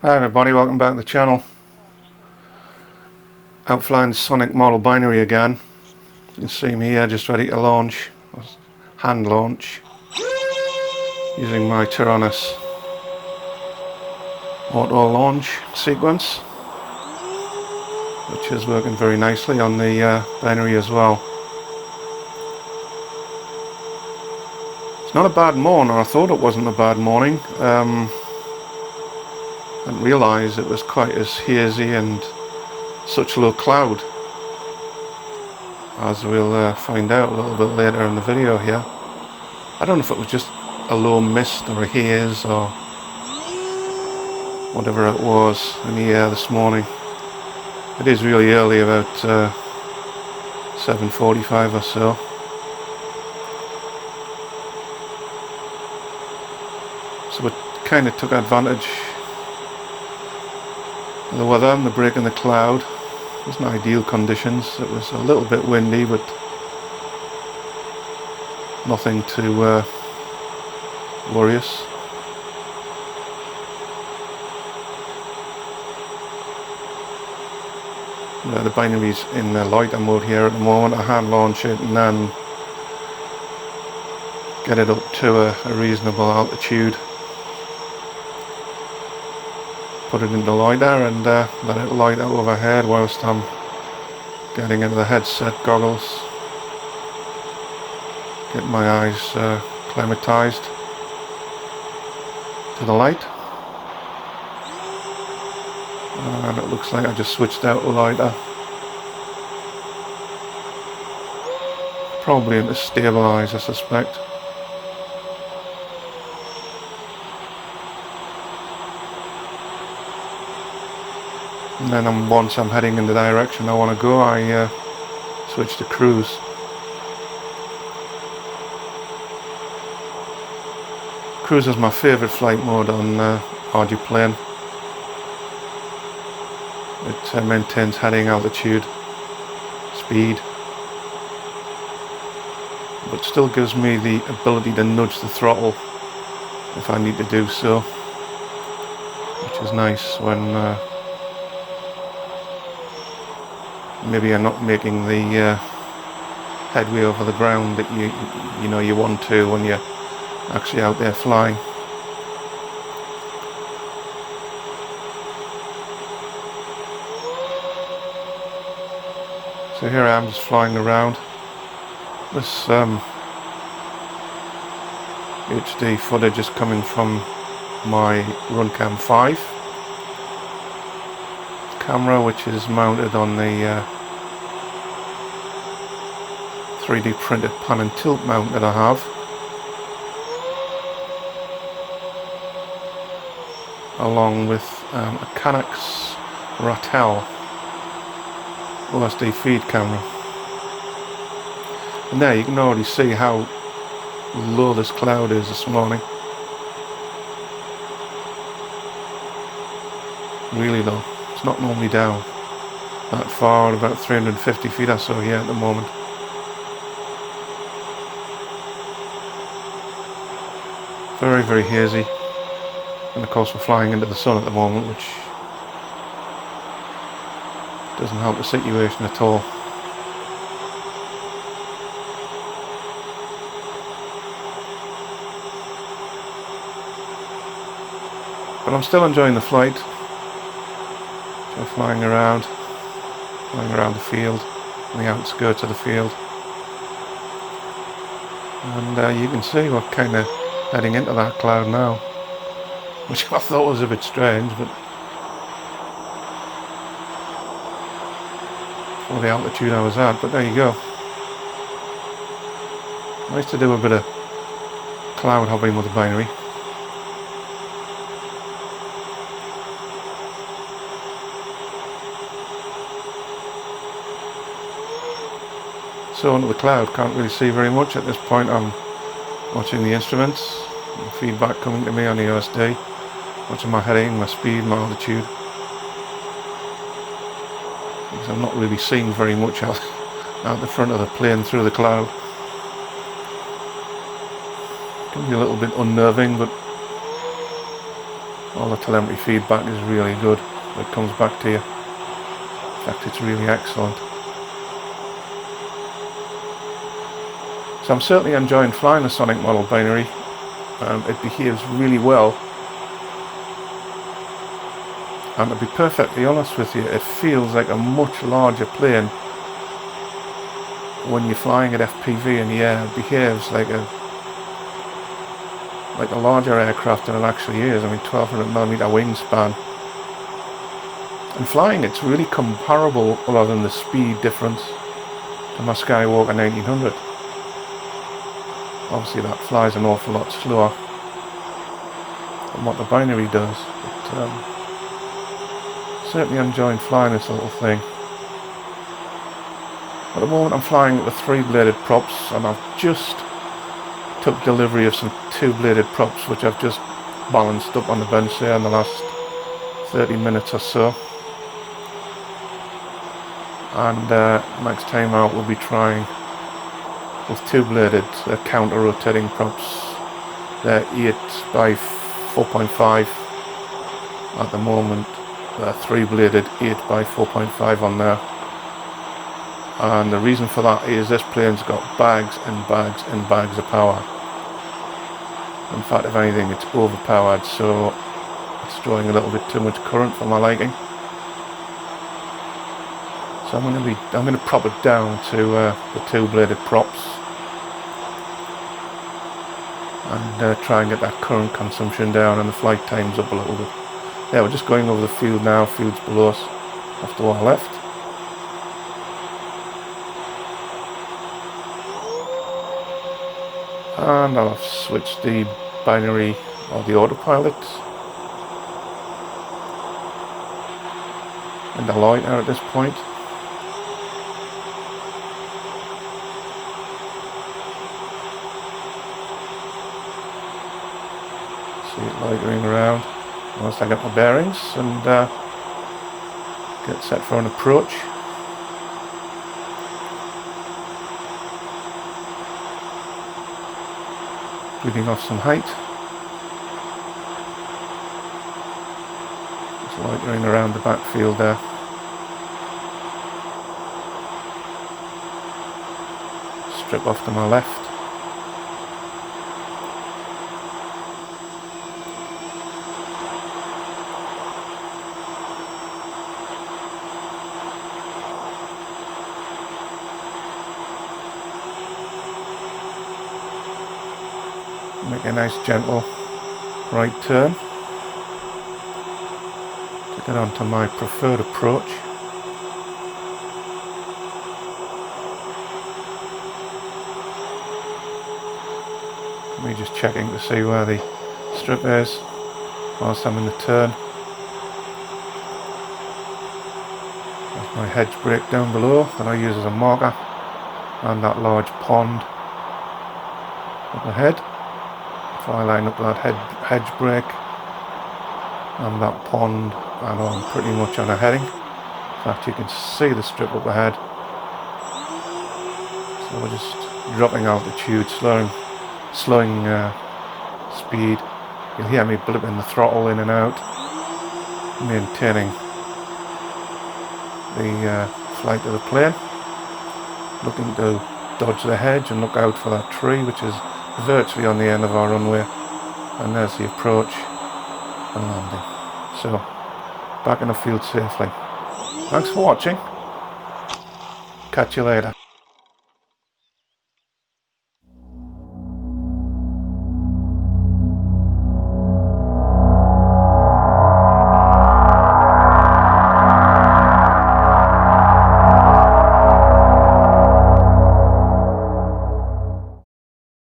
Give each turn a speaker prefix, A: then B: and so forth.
A: Hi everybody, welcome back to the channel. Out flying the Sonicmodell binary again. You can see me here just ready to launch, hand launch, using my Tyrannus auto launch sequence, which is working very nicely on the binary as well. It's not a bad morning, or I thought it wasn't a bad morning. I didn't realise it was quite as hazy and such low cloud, as we'll find out a little bit later in the video here. I don't know if it was just a low mist or a haze or whatever it was in the air this morning. It is really early, about 7:45 or so. So we kind of took advantage of the weather and the break in the cloud. It wasn't ideal conditions. It was a little bit windy, but nothing to worry us. The binary's in loiter mode here at the moment. I hand launch it and then get it up to a reasonable altitude. Put it into loiter and let it loiter overhead whilst I'm getting into the headset goggles. Get my eyes acclimatized to the light. And it looks like I just switched out the loiter. Probably into stabilize, I suspect. And then once I'm heading in the direction I want to go, I switch to cruise. Cruise is my favourite flight mode on RG-plane. It maintains heading altitude, speed, but still gives me the ability to nudge the throttle if I need to do so, which is nice when maybe you're not making the headway over the ground that you know you want to when you're actually out there flying. So here I am just flying around. This HD footage is coming from my Runcam 5 camera, which is mounted on the 3D printed pan and tilt mount that I have. Along with a Canucks Ratel OSD feed camera. And there you can already see how low this cloud is this morning. Really low. It's not normally down that far, about 350 feet or so here at the moment. Very, very hazy. And of course we're flying into the sun at the moment, which doesn't help the situation at all. But I'm still enjoying the flight. So flying around the field, on the outskirts of the field. And you can see we're kind of heading into that cloud now, which I thought was a bit strange, but for the altitude I was at, but there you go. Nice to do a bit of cloud hopping with the binary. So under the cloud, can't really see very much at this point. I'm watching the instruments, the feedback coming to me on the OSD, watching my heading, my speed, my altitude. Because I'm not really seeing very much out the front of the plane through the cloud. Can be a little bit unnerving, but All the telemetry feedback is really good. It comes back to you. In fact, it's really excellent. So I'm certainly enjoying flying the Sonicmodell binary. It behaves really well. And to be perfectly honest with you, it feels like a much larger plane when you're flying at FPV in the air. It behaves like a larger aircraft than it actually is. I mean, 1200mm wingspan. And flying, it's really comparable, other than the speed difference, to my Skywalker 1900. Obviously that flies an awful lot slower than what the binary does, but certainly enjoying flying this little thing. At the moment I'm flying with the 3-bladed props, and I've just took delivery of some 2-bladed props which I've just balanced up on the bench there in the last 30 minutes or so. And next time out we'll be trying with 2-bladed counter-rotating props. They're 8 by 4.5 at the moment. They're 3-bladed 8 by 4.5 on there. And the reason for that is this plane's got bags and bags and bags of power. In fact, if anything, it's overpowered, so it's drawing a little bit too much current for my liking. So I'm going to prop it down to the 2-bladed props and try and get that current consumption down and the flight times up a little bit. Yeah, we're just going over the field now. Field's below us, off to our left. And I'll have switched the binary or the autopilot and the loiter at this point. See it loitering around whilst I get my bearings and get set for an approach. Bleeding off some height. Just loitering around the backfield there. Strip off to my left. Make a nice gentle right turn to get onto my preferred approach. Me just checking to see where the strip is whilst I'm in the turn. There's my hedge break down below that I use as a marker, and that large pond up ahead. If I line up that hedge break and that pond, I know I'm pretty much on a heading. In fact, you can see the strip up ahead. So we're just dropping altitude, slowing speed. You'll hear me blipping the throttle in and out, maintaining the flight of the plane. Looking to dodge the hedge and look out for that tree, which is virtually on the end of our runway, and there's the approach and landing. So back in the field safely. Thanks for watching. Catch you later.